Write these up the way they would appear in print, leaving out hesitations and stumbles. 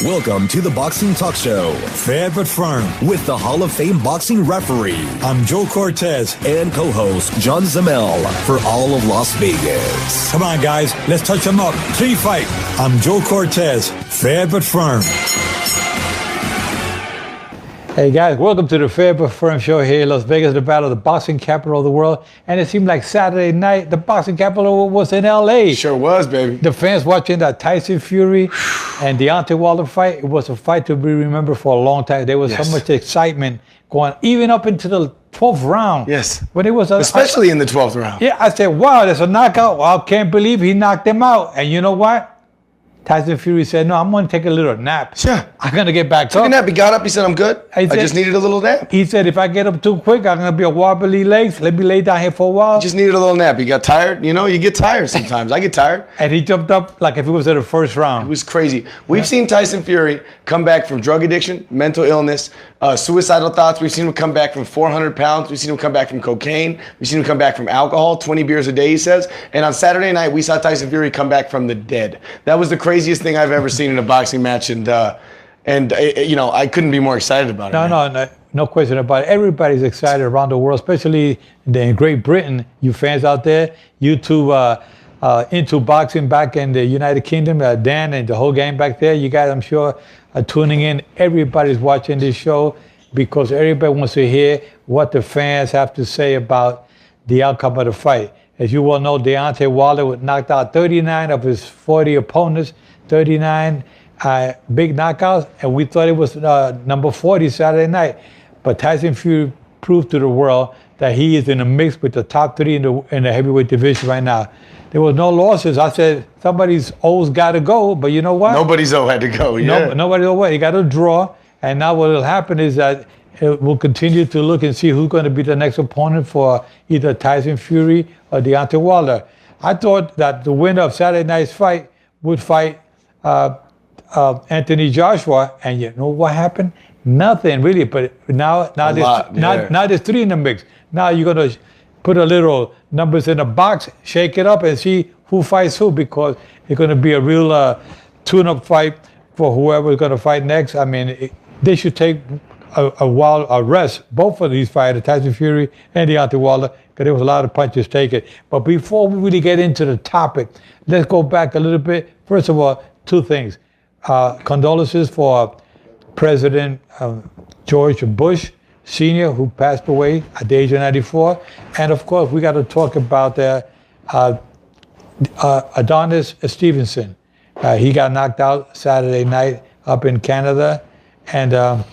Welcome to the Boxing Talk Show. Fair but firm. With the Hall of Fame boxing referee. I'm Joe Cortez. And co-host John Zemel for all of Las Vegas. Come on, guys. Let's touch them up. Clean fight. I'm Joe Cortez. Fair but firm. Hey guys, welcome to the Fair but Firm show here in Las Vegas, the battle of the boxing capital of the world. And it seemed like Saturday night, the boxing capital was in LA. Sure was, baby. The fans watching that Tyson Fury and Deontay Wilder fight, it was a fight to be remembered for a long time. There was so much excitement going, even up into the 12th round. Yes. When it was especially in the 12th round. Yeah, I said, wow, there's a knockout. Well, I can't believe he knocked him out. And you know what? Tyson Fury said, no, I'm going to take a little nap. Sure. I'm going to get back Took up. a nap. He got up. He said, I'm good. I just needed a little nap. He said, if I get up too quick, I'm going to be a wobbly legs. Let me lay down here for a while. Just needed a little nap. He got tired. You know, you get tired sometimes. I get tired. And he jumped up like if it was in the first round. It was crazy. We've seen Tyson Fury come back from drug addiction, mental illness, suicidal thoughts. We've seen him come back from 400 pounds. We've seen him come back from cocaine. We've seen him come back from alcohol, 20 beers a day, he says. And on Saturday night, we saw Tyson Fury come back from the dead. That was the craziest thing I've ever seen in a boxing match. And you know, I couldn't be more excited about it. No question about it. Everybody's excited around the world, especially in Great Britain. You fans out there, you two into boxing back in the United Kingdom, Dan and the whole gang back there, you guys, I'm sure, are tuning in. Everybody's watching this show because everybody wants to hear what the fans have to say about the outcome of the fight. As you well know, Deontay Wilder was knocked out 39 of his 40 opponents, 39 big knockouts, and we thought it was number 40 Saturday night. But Tyson Fury proved to the world that he is in a mix with the top three in the heavyweight division right now. There was no losses. I said, somebody's O's got to go, but you know what? Nobody's O had to go, yeah. Nobody's O. He got a draw, and now what will happen is that we'll continue to look and see who's going to be the next opponent for either Tyson Fury or Deontay Wilder. I thought that the winner of Saturday night's fight would fight Anthony Joshua, and you know what happened? Nothing really. But now there's three in the mix. Now you're gonna put a little numbers in a box, shake it up, and see who fights who, because it's gonna be a real tune-up fight for whoever's gonna fight next. I mean, they should take a rest, both of these fighters, Tyson Fury and Deontay Wilder, because there was a lot of punches taken. But before we really get into the topic, let's go back a little bit. First of all, two things. Condolences for President George Bush Sr., who passed away at the age of 94. And of course, we got to talk about Adonis Stevenson. He got knocked out Saturday night up in Canada, and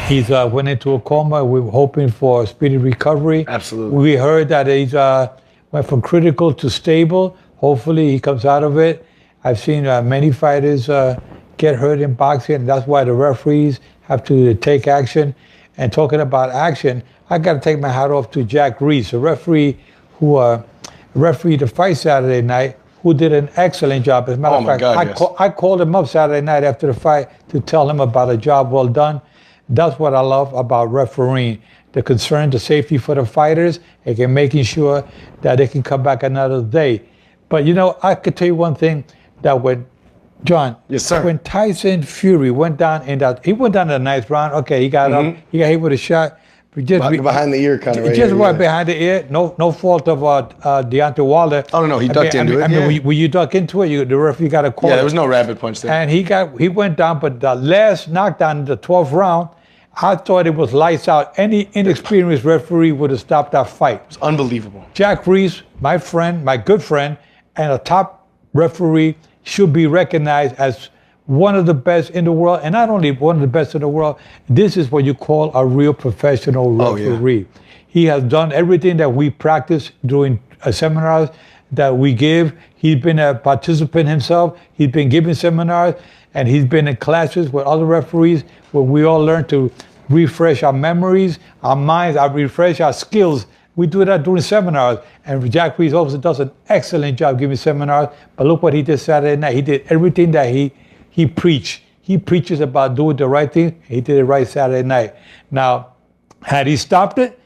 he's went into a coma. We were hoping for a speedy recovery. Absolutely. We heard that he's went from critical to stable. Hopefully, he comes out of it. I've seen many fighters get hurt in boxing, and that's why the referees have to take action. And talking about action, I got to take my hat off to Jack Reiss, a referee who refereed the fight Saturday night, who did an excellent job. As a matter of fact, I called him up Saturday night after the fight to tell him about a job well done. That's what I love about refereeing, the concern, the safety for the fighters, and making sure that they can come back another day. But you know, I could tell you one thing, that when John, yes, sir. When Tyson Fury went down in the ninth round, okay, he got up, he got hit with a shot. Just behind the ear, kind of. Just right behind the ear. No fault of Deontay Wilder. Oh no, he ducked into it. I mean, when you duck into it, the referee got a call. Yeah, there was no rapid punch there. And he went down, but the last knockdown in the 12th round, I thought it was lights out. Any inexperienced referee would have stopped that fight. It's unbelievable. Jack Reiss, my friend, my good friend, and a top referee, should be recognized as one of the best in the world, and not only one of the best in the world. This is what you call a real professional referee. Oh, yeah. He has done everything that we practice during seminars that we give. He's been a participant himself. He's been giving seminars, and he's been in classes with other referees where we all learn to refresh our memories, our minds, refresh our skills. We do that during seminars, and Jack Reiss also does an excellent job giving seminars. But look what he did Saturday night. He did everything that he preached. He preaches about doing the right thing. He did it right Saturday night. Now, had he stopped it,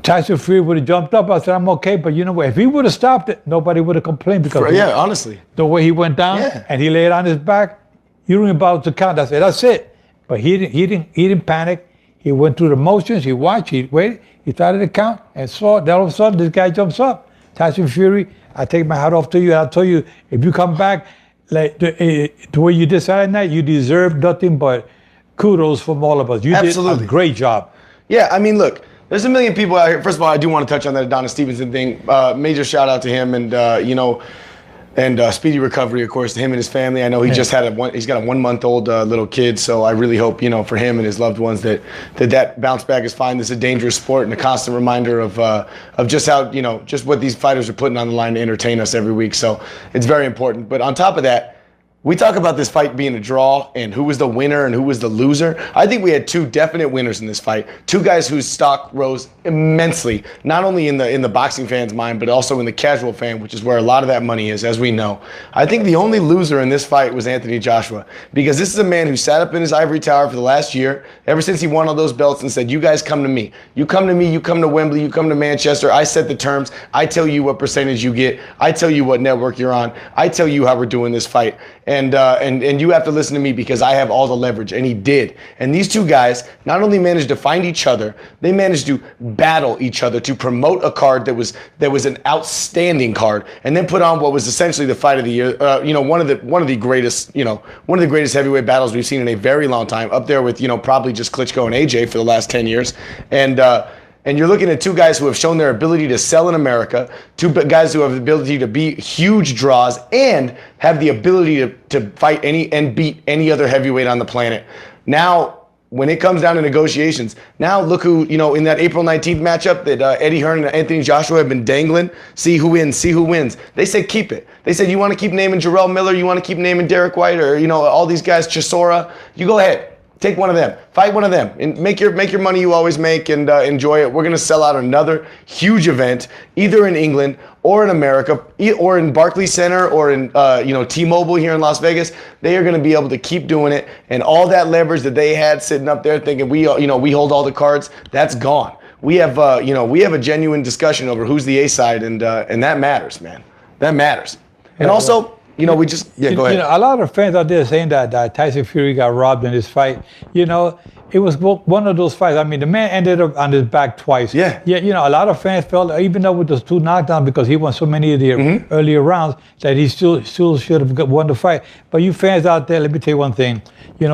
Tyson Fury would have jumped up. I said, I'm okay, but you know what? If he would have stopped it, nobody would have complained, because honestly, the way he went down and he laid on his back, You don't about to count. I said, that's it. But he didn't panic. He went through the motions. He watched. He waited. He started to count and saw that all of a sudden this guy jumps up. Tyson Fury, I take my hat off to you. I'll tell you, if you come back like the way you did Saturday night, you deserve nothing but kudos from all of us. You did a great job. Yeah, I mean, look, there's a million people out here. First of all, I do want to touch on that Adonis Stevenson thing. Major shout out to him, and speedy recovery, of course, to him and his family. I know he just had he's got a 1-month-old little kid, so I really hope, for him and his loved ones that bounce back is fine. This is a dangerous sport and a constant reminder of just how, just what these fighters are putting on the line to entertain us every week. So it's very important. But on top of that, we talk about this fight being a draw and who was the winner and who was the loser. I think we had two definite winners in this fight. Two guys whose stock rose immensely, not only in the boxing fan's mind, but also in the casual fan, which is where a lot of that money is, as we know. I think the only loser in this fight was Anthony Joshua, because this is a man who sat up in his ivory tower for the last year, ever since he won all those belts, and said, you guys come to me. You come to me, you come to Wembley, you come to Manchester. I set the terms. I tell you what percentage you get. I tell you what network you're on. I tell you how we're doing this fight. And you have to listen to me because I have all the leverage. And he did. And these two guys not only managed to find each other, they managed to battle each other to promote a card that was an outstanding card, and then put on what was essentially the fight of the year. One of the greatest heavyweight battles we've seen in a very long time, up there with probably just Klitschko and AJ for the last 10 years. And you're looking at two guys who have shown their ability to sell in America, two guys who have the ability to be huge draws and have the ability to fight and beat any other heavyweight on the planet. Now, when it comes down to negotiations, now look who, in that April 19th matchup that Eddie Hearn and Anthony Joshua have been dangling, see who wins. They said keep it. They said, you want to keep naming Jarrell Miller, you want to keep naming Derek White, or, all these guys, Chisora, you go ahead. Take one of them, fight one of them, and make your money you always make, and enjoy it. We're going to sell out another huge event, either in England or in America, or in Barclays Center, or in T-Mobile here in Las Vegas. They are going to be able to keep doing it, and all that leverage that they had sitting up there thinking we hold all the cards, that's gone. We have a genuine discussion over who's the A side, and that matters, man. That matters. And also, go ahead. A lot of fans out there saying that Tyson Fury got robbed in this fight. It was one of those fights. I mean, the man ended up on his back twice. Yeah. A lot of fans felt, even though with those 2 knockdowns, because he won so many of the earlier rounds, that he still should have won the fight. But you fans out there, let me tell you one thing.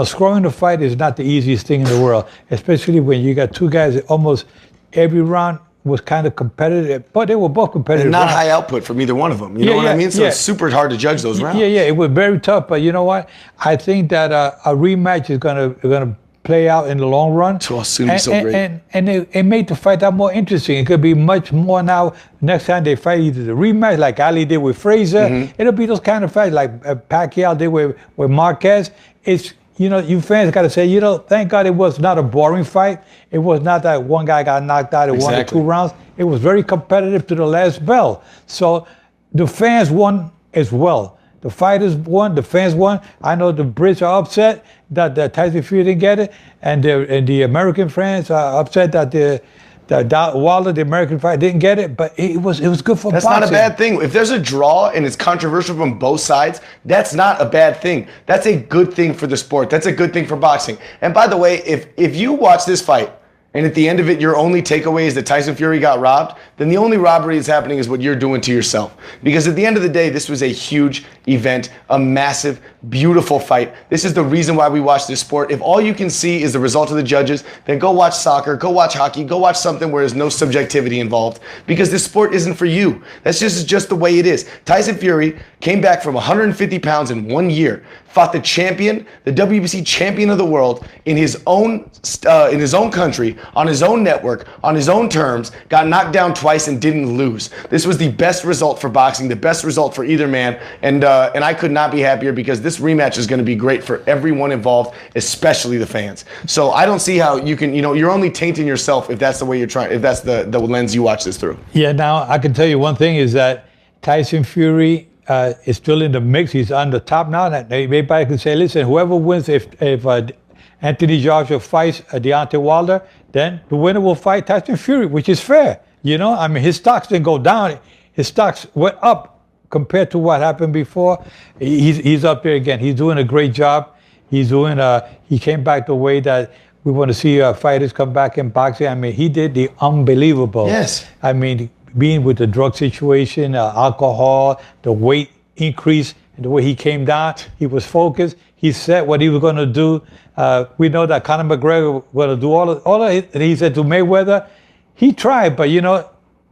Scoring the fight is not the easiest thing in the world, especially when you got two guys that almost every round was kind of competitive, but they were both competitive. And not high output from either one of them. You know what I mean? So it's super hard to judge those rounds. Yeah, it was very tough. But you know what? I think that a rematch is gonna play out in the long run. So it's gonna be so great. And it made the fight that more interesting. It could be much more now. Next time they fight either the rematch, like Ali did with Frazier. It'll be those kind of fights like Pacquiao did with Marquez. It's you fans got to say, thank God it was not a boring fight. It was not that one guy got knocked out in 1 or 2 rounds. It was very competitive to the last bell. So the fans won as well. The fighters won, the fans won. I know the Brits are upset that Tyson Fury didn't get it, and the American fans are upset that Wilder, the American fight, didn't get it, but it was good for boxing. That's not a bad thing. If there's a draw and it's controversial from both sides, that's not a bad thing. That's a good thing for the sport. That's a good thing for boxing. And by the way, if you watch this fight, and at the end of it, your only takeaway is that Tyson Fury got robbed, then the only robbery that's happening is what you're doing to yourself. Because at the end of the day, this was a huge event, a massive, beautiful fight. This is the reason why we watch this sport. If all you can see is the result of the judges, then go watch soccer, go watch hockey, go watch something where there's no subjectivity involved. Because this sport isn't for you. That's just the way it is. Tyson Fury came back from 150 pounds in 1 year, fought the champion, the WBC champion of the world, in his own country, on his own network, on his own terms, got knocked down twice and didn't lose. This was the best result for boxing, the best result for either man, and I could not be happier, because this rematch is going to be great for everyone involved, especially the fans. So I don't see how you can, you're only tainting yourself if that's the way you're trying, if that's the lens you watch this through. Yeah, now I can tell you one thing is that Tyson Fury is still in the mix. He's on the top now. Everybody can say, listen, whoever wins, if Anthony Joshua fights Deontay Wilder, then the winner will fight Tyson Fury, which is fair. I mean, his stocks didn't go down. His stocks went up compared to what happened before. He's up there again. He's doing a great job. He's doing. He came back the way that we want to see fighters come back in boxing. I mean, he did the unbelievable. Yes. I mean, being with the drug situation, alcohol, the weight increase, and the way he came down, he was focused. He said what he was going to do. We know that Conor McGregor was going to do all of it. And he said to Mayweather, he tried, but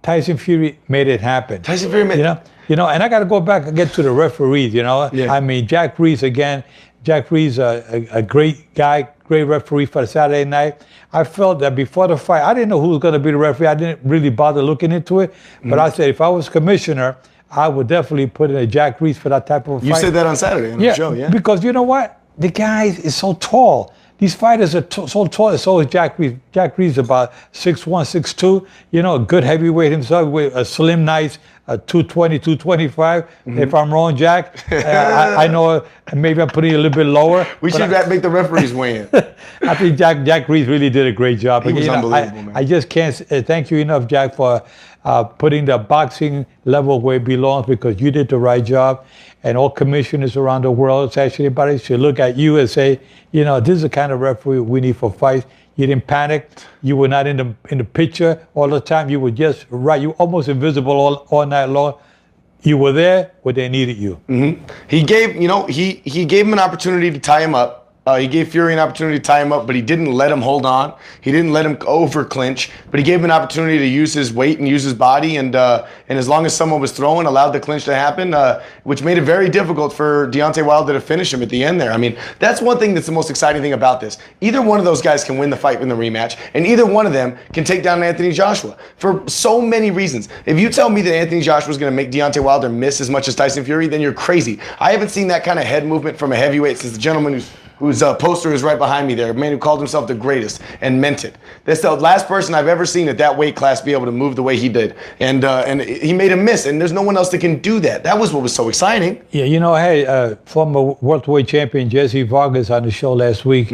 Tyson Fury made it happen. Tyson Fury made it. And I got to go back and get to the referees. Yeah. I mean, Jack Reiss again. Jack Reiss, a great guy, great referee for the Saturday night. I felt that before the fight, I didn't know who was going to be the referee. I didn't really bother looking into it. But I said, if I was commissioner, I would definitely put in a Jack Reiss for that type of fight. You said that on Saturday on the show, yeah? Because you know what? The guy is so tall. These fighters are so tall. So is Jack Reiss. Jack Reiss is about 6'1", 6'2", a good heavyweight himself with a slim, nice 220, 225. If I'm wrong, Jack, I know maybe I'm putting it a little bit lower. We should make the referees weigh in. I think Jack Reiss really did a great job. He was unbelievable, man. I just can't thank you enough, Jack, for putting the boxing level where it belongs, because you did the right job. And all commissioners around the world, actually, everybody should look at you and say, this is the kind of referee we need for fights. You didn't panic. You were not in the picture all the time. You were just right. You were almost invisible all night long. You were there where they needed you. Mm-hmm. He gave him an opportunity to tie him up. He gave Fury an opportunity to tie him up, but he didn't let him hold on. He didn't let him over clinch, but he gave him an opportunity to use his weight and use his body. And as long as someone was throwing, allowed the clinch to happen, which made it very difficult for Deontay Wilder to finish him at the end there. I mean, that's one thing that's the most exciting thing about this. Either one of those guys can win the fight in the rematch, and either one of them can take down Anthony Joshua for so many reasons. If you tell me that Anthony Joshua is going to make Deontay Wilder miss as much as Tyson Fury, then you're crazy. I haven't seen that kind of head movement from a heavyweight since the gentleman whose poster is right behind me there, a man who called himself the greatest and meant it. That's the last person I've ever seen at that weight class be able to move the way he did. And he made him miss, and there's no one else that can do that. That was what was so exciting. Yeah, former welterweight champion Jesse Vargas on the show last week,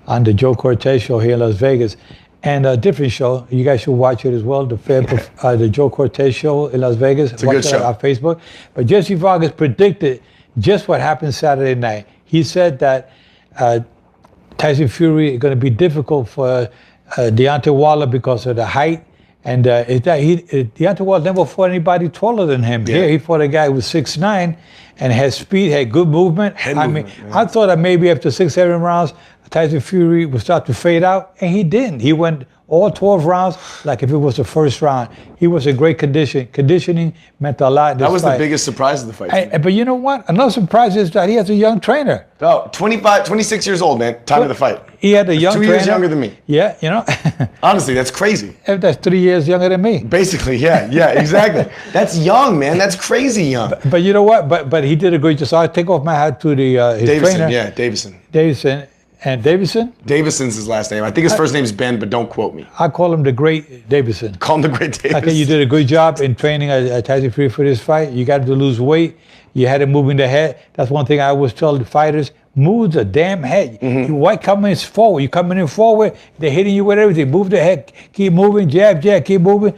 on the Joe Cortez show here in Las Vegas. And a different show, you guys should watch it as well, the Joe Cortez show in Las Vegas. It's a good show. On Facebook. But Jesse Vargas predicted just what happened Saturday night. He said that Tyson Fury is going to be difficult for Deontay Wilder because of the height, and Deontay Wilder never fought anybody taller than him. Yeah. Here he fought a guy who was 6'9" and had speed, had good movement. I thought that maybe after 6-7 rounds, Tyson Fury would start to fade out, and he didn't. He went all 12 rounds like if it was the first round. He was in great conditioning meant a lot. That was the biggest surprise of the fight. But you know what? Another surprise is that he has a young trainer. Oh, 26 years old, man. Time of the fight. He had a young trainer. 2 years younger than me. Yeah, Honestly, that's crazy. That's 3 years younger than me. Basically, yeah, exactly. That's young, man. That's crazy young. But you know what? But he did a great job. So I take off my hat to his trainer. Yeah, Davison. And Davison? Davison's his last name. I think his first name's Ben, but don't quote me. I call him the Great Davison. Call him the Great Davison. I think you did a good job in training Tyson Fury for this fight. You got to lose weight. You had him moving the head. That's one thing I always tell the fighters. Move the damn head. Why coming forward? You coming in forward, they're hitting you with everything. Move the head. Keep moving. Jab, keep moving.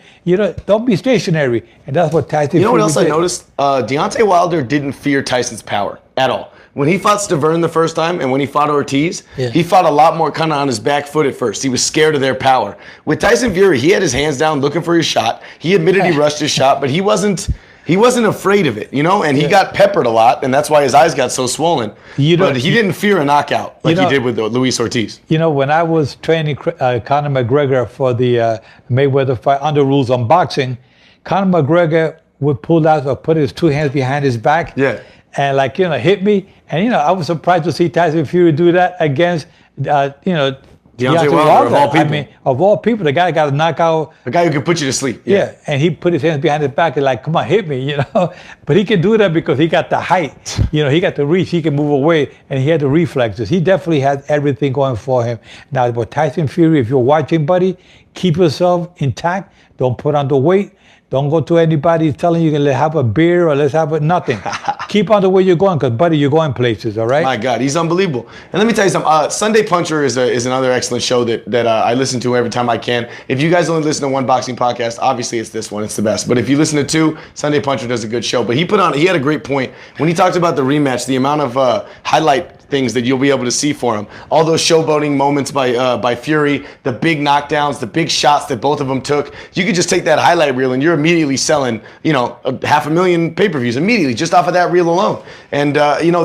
Don't be stationary. And that's what Tyson Fury did. You know what else I noticed? Deontay Wilder didn't fear Tyson's power at all. When he fought Stavern the first time and when he fought Ortiz, he fought a lot more kind of on his back foot at first. He was scared of their power. With Tyson Fury, he had his hands down looking for his shot. He admitted he rushed his shot, but he wasn't afraid of it, and he got peppered a lot, and that's why his eyes got so swollen. But he didn't fear a knockout like he did with Luis Ortiz. When I was training Conor McGregor for the Mayweather fight under rules on boxing, Conor McGregor would pull out or put his two hands behind his back. Yeah. And hit me. And I was surprised to see Tyson Fury do that against Deontay Wilder, of all people. I mean, of all people, the guy got a knockout. The guy who can put you to sleep. Yeah, and he put his hands behind his back and come on, hit me, But he can do that because he got the height. He got the reach. He can move away, and he had the reflexes. He definitely had everything going for him. Now, with Tyson Fury, if you're watching, buddy, keep yourself intact. Don't put on the weight. Don't go to anybody telling you let's have a beer or let's have nothing. Keep on the way you're going, because, buddy, you're going places, all right? My God, he's unbelievable. And let me tell you something. Sunday Puncher is another excellent show that I listen to every time I can. If you guys only listen to one boxing podcast, obviously it's this one. It's the best. But if you listen to two, Sunday Puncher does a good show. But he had a great point when he talked about the rematch, the amount of highlight things that you'll be able to see for him. All those showboating moments by Fury, the big knockdowns, the big shots that both of them took. You could just take that highlight reel and you're immediately selling, 500,000 pay-per-views immediately just off of that reel alone. And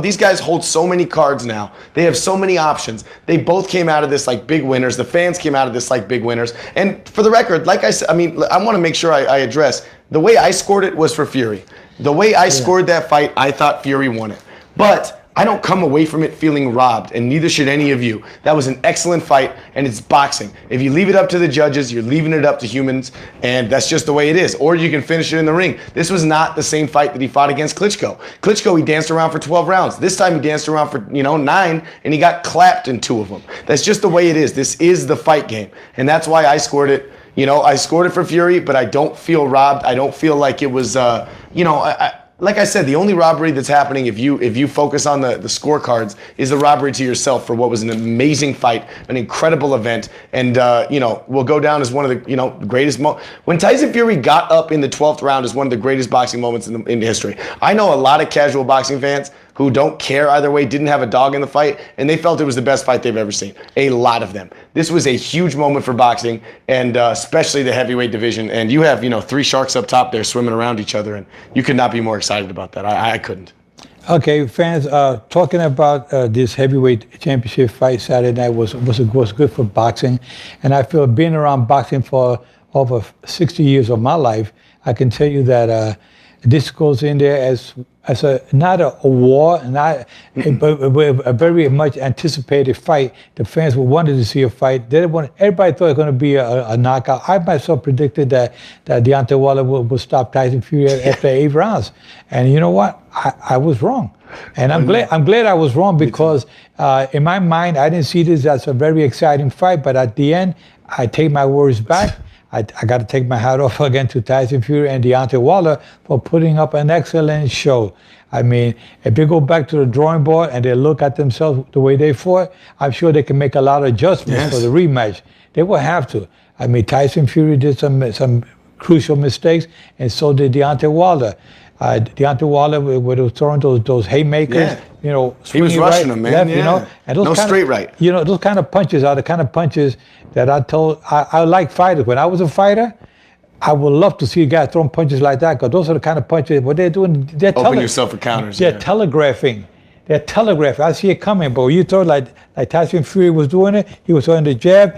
these guys hold so many cards now. They have so many options. They both came out of this like big winners. The fans came out of this like big winners. And for the record, like I said, I want to make sure I address the way I scored it was for Fury. The way I scored that fight, I thought Fury won it. But I don't come away from it feeling robbed, and neither should any of you. That was an excellent fight, and it's boxing. If you leave it up to the judges, you're leaving it up to humans, and that's just the way it is. Or you can finish it in the ring. This was not the same fight that he fought against Klitschko. Klitschko, he danced around for 12 rounds. This time he danced around for 9, and he got clapped in 2 of them. That's just the way it is. This is the fight game, and that's why I scored it. I scored it for Fury, but I don't feel robbed. I don't feel like it was, like I said, the only robbery that's happening if you focus on the scorecards is the robbery to yourself for what was an amazing fight, an incredible event, and will go down as one of the greatest when Tyson Fury got up in the 12th round is one of the greatest boxing moments in history. I know a lot of casual boxing fans who don't care either way, didn't have a dog in the fight, and they felt it was the best fight they've ever seen. A lot of them. This was a huge moment for boxing, and especially the heavyweight division. And you have 3 sharks up top there swimming around each other, and you could not be more excited about that. I couldn't. Okay, fans, talking about this heavyweight championship fight Saturday night was good for boxing, and I feel being around boxing for over 60 years of my life, I can tell you that this goes in there as not a war, but a very much anticipated fight. The fans wanted to see a fight. Everybody thought it was going to be a knockout. I myself predicted that Deontay Wilder would stop Tyson Fury after 8 rounds. And you know what? I was wrong. And I'm glad I was wrong because in my mind, I didn't see this as a very exciting fight. But at the end, I take my words back. I got to take my hat off again to Tyson Fury and Deontay Wilder for putting up an excellent show. I mean, if they go back to the drawing board and they look at themselves the way they fought, I'm sure they can make a lot of adjustments for the rematch. They will have to. I mean, Tyson Fury did some crucial mistakes, and so did Deontay Wilder. Deontay Wilder would have thrown those haymakers, he was rushing them, man. Left, and those straight right. Those kind of punches are the kind of punches that I like fighters. When I was a fighter, I would love to see guys throwing punches like that because those are the kind of punches. What they're doing, open yourself for counters. They're telegraphing. They're telegraphing. I see it coming, but when you throw like Tyson Fury was doing it, he was throwing the jab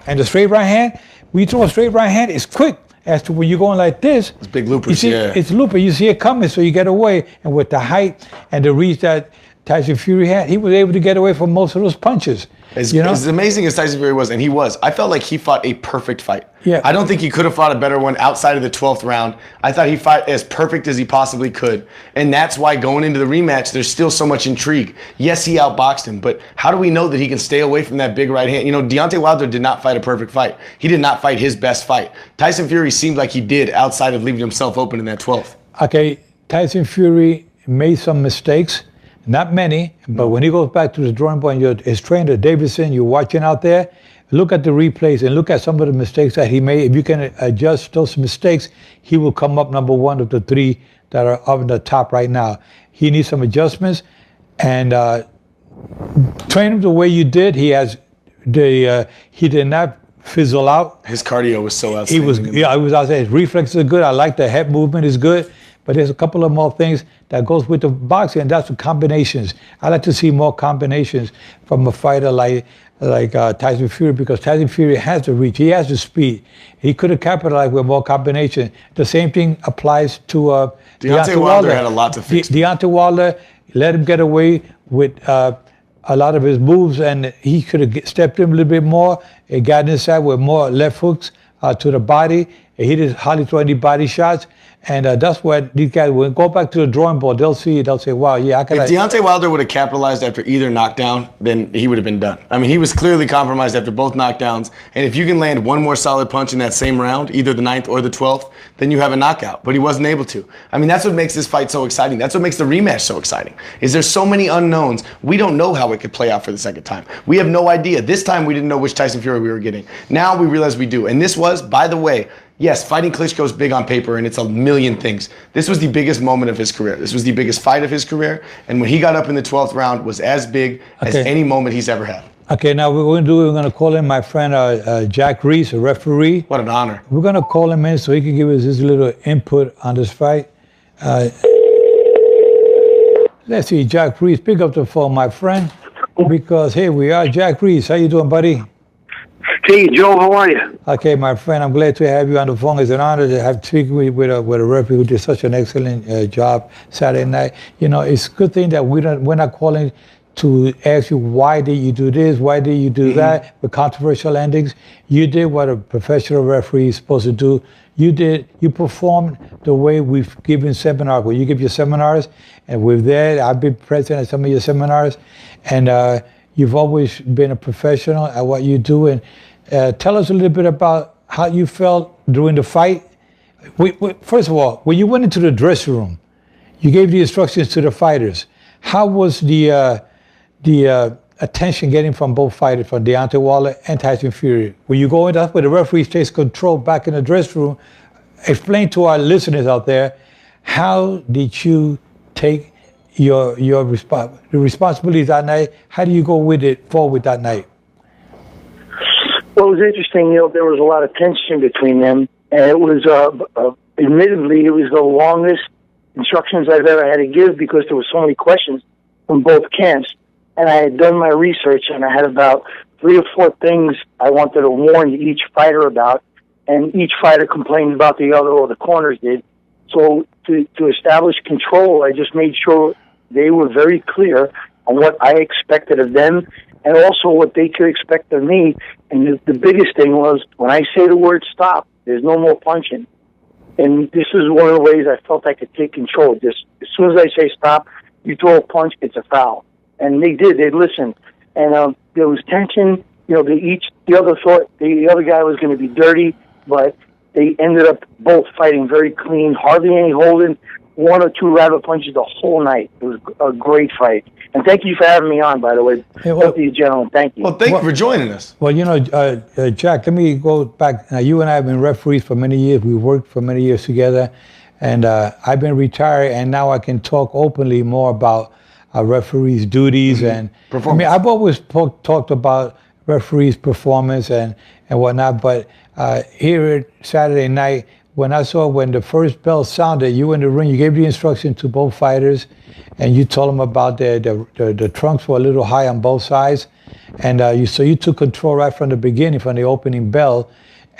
and the straight right hand. When you throw a straight right hand, it's quick. As to when you're going like this, it's big loopers. It's looping. You see it coming, so you get away. And with the height and the reach that Tyson Fury had, he was able to get away from most of those punches. As amazing as Tyson Fury was, and he was, I felt like he fought a perfect fight. Yeah. I don't think he could have fought a better one outside of the 12th round. I thought he fought as perfect as he possibly could. And that's why going into the rematch, there's still so much intrigue. Yes, he outboxed him, but how do we know that he can stay away from that big right hand? Deontay Wilder did not fight a perfect fight. He did not fight his best fight. Tyson Fury seemed like he did outside of leaving himself open in that 12th. Okay, Tyson Fury made some mistakes. Not many, but when he goes back to the drawing board and his trainer, Davidson, you're watching out there, look at the replays and look at some of the mistakes that he made. If you can adjust those mistakes, he will come up number 1 of the 3 that are up in the top right now. He needs some adjustments and train him the way you did. He did not fizzle out. His cardio was so outstanding. He was out there. His reflexes are good. I like the head movement is good. But there's a couple of more things that goes with the boxing, and that's the combinations. I like to see more combinations from a fighter like Tyson Fury because Tyson Fury has the reach. He has the speed. He could have capitalized with more combination. The same thing applies to Deontay Wilder had a lot to fix. Deontay Wilder let him get away with a lot of his moves, and he could have stepped in a little bit more and gotten inside with more left hooks to the body. He didn't hardly throw any body shots. And that's where these guys, when go back to the drawing board, they'll say, wow, yeah, I could. If Deontay Wilder would have capitalized after either knockdown, then he would have been done. I mean, he was clearly compromised after both knockdowns. And if you can land one more solid punch in that same round, either the 9th or the 12th, then you have a knockout. But he wasn't able to. I mean, that's what makes this fight so exciting. That's what makes the rematch so exciting. Is there's so many unknowns. We don't know how it could play out for the second time. We have no idea. This time we didn't know which Tyson Fury we were getting. Now we realize we do. And this was, by the way, Yes, fighting Klitschko is big on paper, and it's a million things. This was the biggest moment of his career. This was the biggest fight of his career, and when he got up in the 12th round, was as big as any moment he's ever had. Okay, now we're going to call in my friend Jack Reiss, a referee. What an honor. We're going to call him in so he can give us his little input on this fight. Let's see, Jack Reiss, pick up the phone, my friend, because here we are. Jack Reiss, how you doing, buddy? Hey, Joe, how are you? Okay, my friend, I'm glad to have you on the phone. It's an honor to have speaking with a referee who did such an excellent job Saturday night. You know, it's a good thing that we're not calling to ask you why did you do this, why did you do that, with controversial endings. You did what a professional referee is supposed to do. You performed the way we've given seminars. When you give your seminars, and we're there, I've been present at some of your seminars, and you've always been a professional at what you do. And tell us a little bit about how you felt during the fight. First of all, when you went into the dressing room, you gave the instructions to the fighters. How was the attention getting from both fighters, from Deontay Wilder and Tyson Fury? When you go in, that's where the referee takes control back in the dressing room. Explain to our listeners out there, how did you take your responsibilities that night? How do you go forward that night? Well, it was interesting. There was a lot of tension between them, and it was, admittedly, it was the longest instructions I've ever had to give because there were so many questions from both camps. And I had done my research, and I had about 3 or 4 things I wanted to warn each fighter about, and each fighter complained about the other, or the corners did. So to establish control, I just made sure they were very clear on what I expected of them, and also what they could expect of me. And the biggest thing was, when I say the word stop, there's no more punching. And this is one of the ways I felt I could take control. Just as soon as I say stop, you throw a punch, it's a foul. And they did. They listened. And there was tension. The other thought the other guy was going to be dirty, but they ended up both fighting very clean, hardly any holding, 1 or 2 rabbit punches the whole night. It was a great fight. And thank you for having me on, by the way. Both of you gentlemen, thank you. Well, thank you for joining us. Well, Jack, let me go back. Now, you and I have been referees for many years. We worked for many years together. And I've been retired, and now I can talk openly more about referees' duties and performance. I mean, I've always talked about referees' performance and whatnot, but here Saturday night, when the first bell sounded, you were in the ring, you gave the instruction to both fighters, and you told them about the trunks were a little high on both sides, and so you took control right from the beginning, from the opening bell,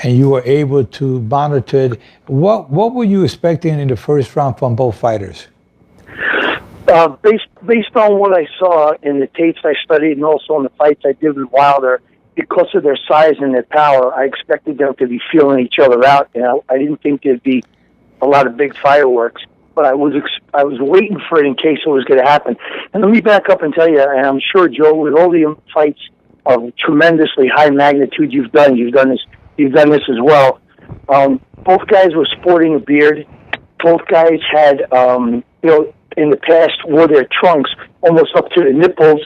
and you were able to monitor it. What were you expecting in the first round from both fighters? Based on what I saw in the tapes I studied, and also in the fights I did with Wilder, because of their size and their power, I expected them to be feeling each other out. I didn't think there'd be a lot of big fireworks, but I was waiting for it in case it was going to happen. And let me back up and tell you, and I'm sure, Joe, with all the fights of tremendously high magnitude you've done this as well. Both guys were sporting a beard. Both guys had, in the past, wore their trunks almost up to the nipples,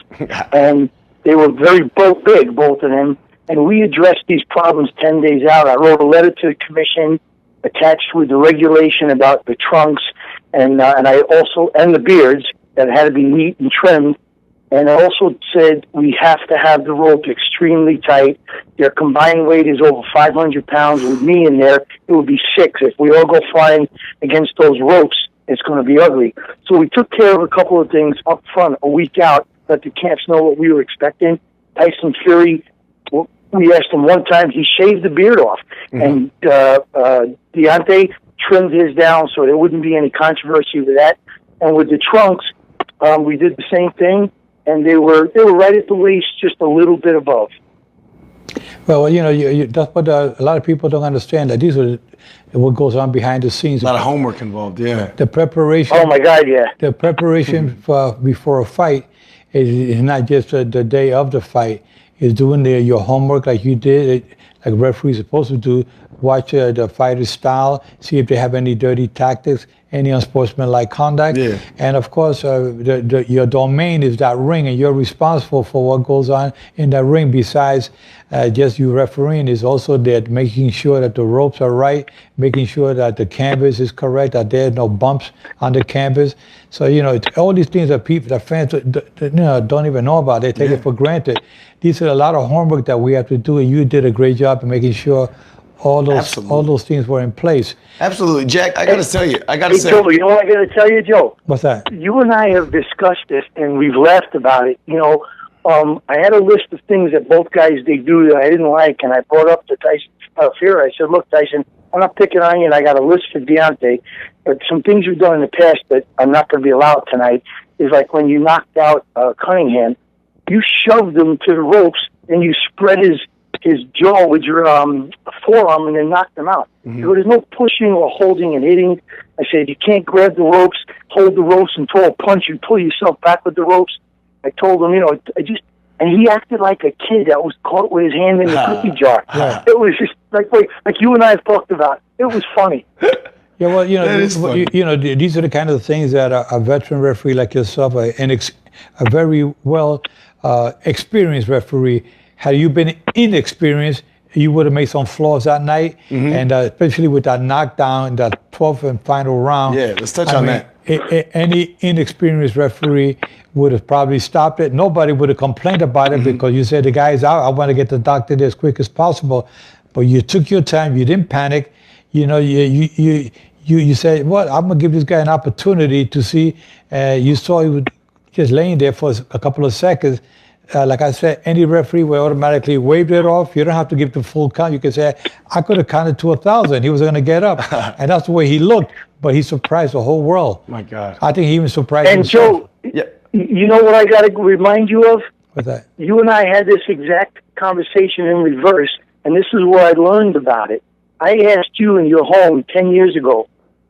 and they were both big, both of them. And we addressed these problems 10 days out. I wrote a letter to the commission attached with the regulation about the trunks, and I also, and the beards that had to be neat and trimmed. And I also said we have to have the rope extremely tight. Their combined weight is over 500 pounds. With me in there, it would be 6. If we all go flying against those ropes, it's going to be ugly. So we took care of a couple of things up front, a week out, let the camps know what we were expecting. Tyson Fury, we asked him one time, he shaved the beard off. And Deontay trimmed his down so there wouldn't be any controversy with that. And with the trunks, we did the same thing. And they were right at the waist, just a little bit above. Well, that's what a lot of people don't understand. That these are what goes on behind the scenes. A lot of homework involved, yeah. The preparation. Oh my God, yeah. The preparation before a fight is not just the day of the fight. It's doing your homework like you did, like referees are supposed to do. Watch the fighter's style, see if they have any dirty tactics, any unsportsmanlike conduct. Yeah. And of course, your domain is that ring, and you're responsible for what goes on in that ring. Besides just you refereeing, is also that making sure that the ropes are right, making sure that the canvas is correct, that there are no bumps on the canvas. So all these things that people, that fans, don't even know about. They take it for granted. These are a lot of homework that we have to do, and you did a great job in making sure all those things were in place. Absolutely, Jack. I gotta tell you, Joe, you know what I gotta tell you, Joe? What's that? You and I have discussed this, and we've laughed about it. I had a list of things that both guys they do that I didn't like, and I brought up to Tyson Fury. I said, "Look, Tyson, I'm not picking on you, and I got a list for Deontay, but some things you've done in the past that I'm not going to be allowed tonight is like when you knocked out Cunningham, you shoved him to the ropes and you spread his jaw with your forearm and then knocked him out. So there's no pushing or holding and hitting. I said you can't grab the ropes, hold the ropes, and throw a punch and pull yourself back with the ropes. I told him, and he acted like a kid that was caught with his hand in the cookie jar. Yeah. It was just like you and I have talked about. It was funny. Yeah, well, these are the kind of things that a veteran referee like yourself, a very well experienced referee, had you been inexperienced, you would have made some flaws that night, and especially with that knockdown in that 12th and final round. Yeah, let's touch on that. Any inexperienced referee would have probably stopped it. Nobody would have complained about it because you said the guy's out. I want to get the doctor there as quick as possible. But you took your time. You didn't panic. You said, "What? I'm gonna give this guy an opportunity to see." You saw he was just laying there for a couple of seconds. Like I said, any referee will automatically wave it off. You don't have to give the full count. You can say, "I could have counted to 1,000. He was going to get up," and that's the way he looked. But he surprised the whole world. My God! I think he even surprised and himself. Joe, you know what I got to remind you of? What's that? You and I had this exact conversation in reverse, and this is where I learned about it. I asked you in your home 10 years ago,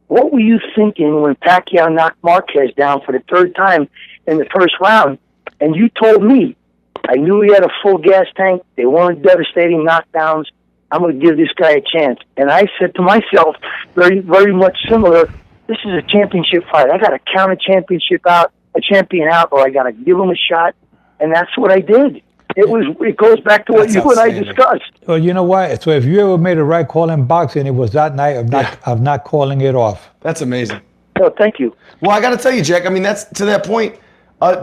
what were you thinking when Pacquiao knocked Marquez down for the third time in the first round? And you told me, I knew he had a full gas tank. They weren't devastating knockdowns. I'm going to give this guy a chance. And I said to myself, very, very much similar, this is a championship fight. I got to count a champion out, or I got to give him a shot. And that's what I did. It goes back to what you and I discussed. Well, you know what? So if you ever made a right call in boxing, it was that night of not calling it off. That's amazing. No, thank you. Well, I got to tell you, Jack, I mean, that's to that point.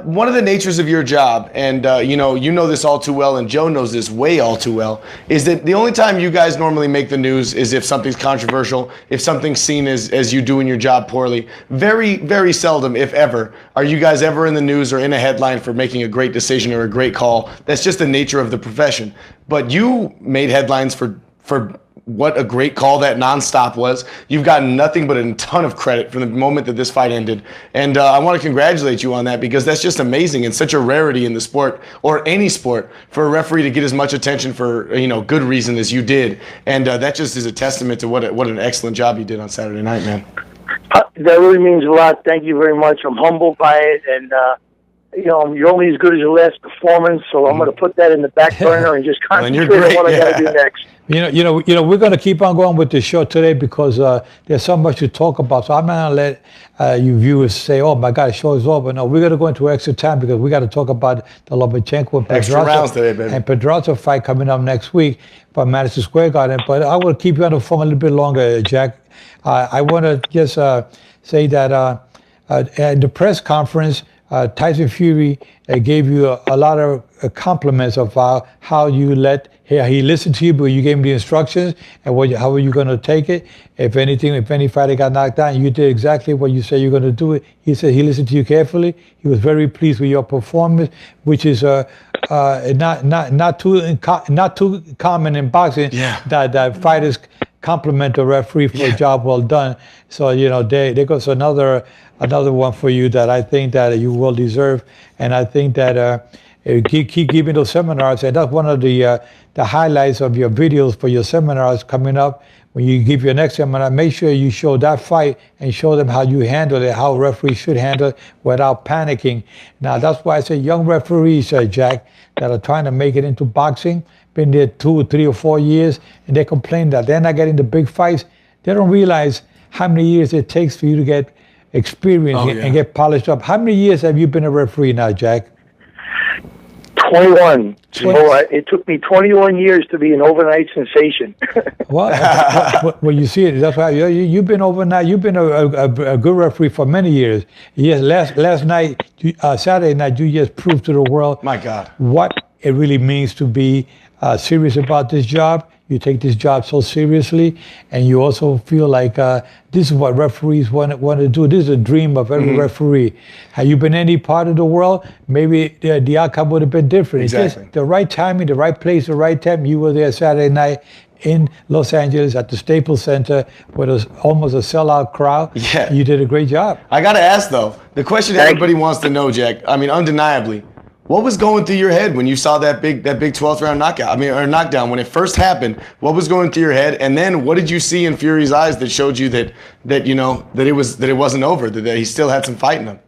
One of the natures of your job, and you know this all too well, and Joe knows this way all too well, is that the only time you guys normally make the news is if something's controversial, if something's seen as you doing your job poorly. Very, very seldom, if ever, are you guys ever in the news or in a headline for making a great decision or a great call. That's just the nature of the profession. But you made headlines for what a great call that nonstop was. You've gotten nothing but a ton of credit from the moment that this fight ended. And I want to congratulate you on that, because that's just amazing and such a rarity in the sport, or any sport, for a referee to get as much attention for good reason as you did. And that just is a testament to what an excellent job you did on Saturday night, man. That really means a lot. Thank you very much. I'm humbled by it, and you're only as good as your last performance, so I'm going to put that in the back burner and just concentrate on what I got to do next. We're going to keep on going with the show today because there's so much to talk about. So I'm not going to let you viewers say, "Oh my God, the show is over." No, we're going to go into extra time because we got to talk about the Lomachenko and extra rounds today, baby. And Pedraza fight coming up next week for Madison Square Garden. But I will keep you on the phone a little bit longer, Jack. I want to just say that at the press conference, Tyson Fury gave you a lot of compliments of how you he listened to you, but you gave him the instructions and how were you going to take it. If any fighter got knocked down, you did exactly what you said you're going to do it. He said he listened to you carefully. He was very pleased with your performance, which is not too common in boxing. Yeah. That fighters compliment the referee for a job well done. So there goes another one for you that I think that you will deserve, and I think that keep giving those seminars, and that's one of the highlights of your videos for your seminars coming up. When you give your next seminar, make sure you show that fight and show them how you handle it, how referees should handle it without panicking. Now, that's why I say young referees, Jack, that are trying to make it into boxing, been there 2, 3, or 4 years, and they complain that they're not getting the big fights. They don't realize how many years it takes for you to get experience and get polished up. How many years have you been a referee now, Jack? 21. It took me 21 years to be an overnight sensation. Well, you see it. That's why you've been overnight. You've been a good referee for many years. Yes, last night, Saturday night, you just proved to the world, my God, what it really means to be serious about this job. You take this job so seriously, and you also feel like this is what referees want to do. This is a dream of every referee. Had you been any part of the world, maybe the outcome would have been different. Exactly. It's just the right timing, the right place, the right time. You were there Saturday night in Los Angeles at the Staples Center with almost a sellout crowd. Yeah. You did a great job. I got to ask, though, the question that everybody wants to know, Jack, I mean, undeniably, what was going through your head when you saw that big 12th round knockout? I mean, or knockdown when it first happened? What was going through your head? And then what did you see in Fury's eyes that showed you that it wasn't over, that he still had some fight in him?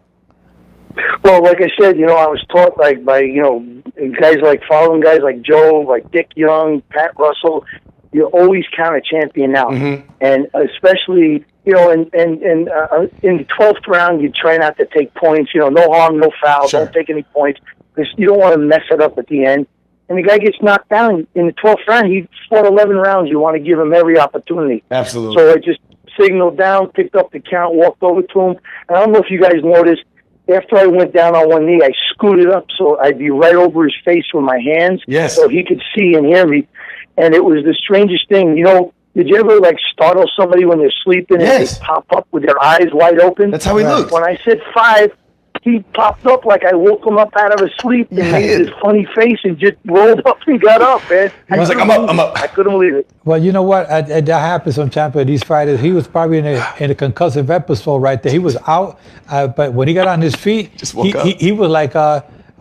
Well, like I said, I was taught by guys following guys like Joe, like Dick Young, Pat Russell. You always count a champion out, and especially in the 12th round, you try not to take points. No harm, no foul. Sure. Don't take any points because you don't want to mess it up at the end. And the guy gets knocked down in the 12th round. He fought 11 rounds. You want to give him every opportunity. Absolutely. So I just signaled down, picked up the count, walked over to him. And I don't know if you guys noticed, after I went down on one knee, I scooted up so I'd be right over his face with my hands, so he could see and hear me. And it was the strangest thing. Did you ever startle somebody when they're sleeping and they pop up with their eyes wide open? That's how he looked. When I said 5, he popped up like I woke him up out of his sleep and made this funny face and just rolled up and got up, man. He was like, I'm up. I couldn't believe it. Well, you know what? That happens sometimes with these fighters. He was probably in a concussive episode right there. He was out, but when he got on his feet, just woke up. He was like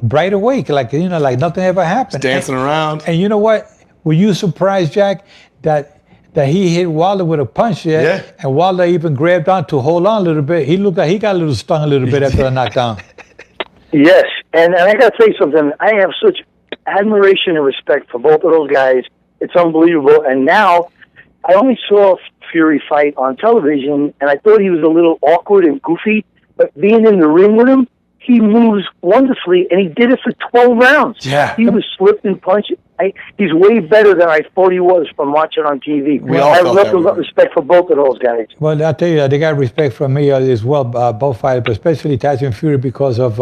bright awake, like nothing ever happened. Just dancing around. And you know what? Were you surprised, Jack, that he hit Wilder with a punch there? Yeah. And Wilder even grabbed on to hold on a little bit. He looked like he got a little stung a little bit after the knockdown. Yes, and I got to tell you something. I have such admiration and respect for both of those guys. It's unbelievable. And now, I only saw Fury fight on television, and I thought he was a little awkward and goofy. But being in the ring with him, he moves wonderfully, and he did it for 12 rounds. Yeah. He was slipped and punched. He's way better than I thought he was from watching on TV. I have nothing but respect for both of those guys. Well, I'll tell you, they got respect from me as well, both fighters, but especially Tyson Fury because of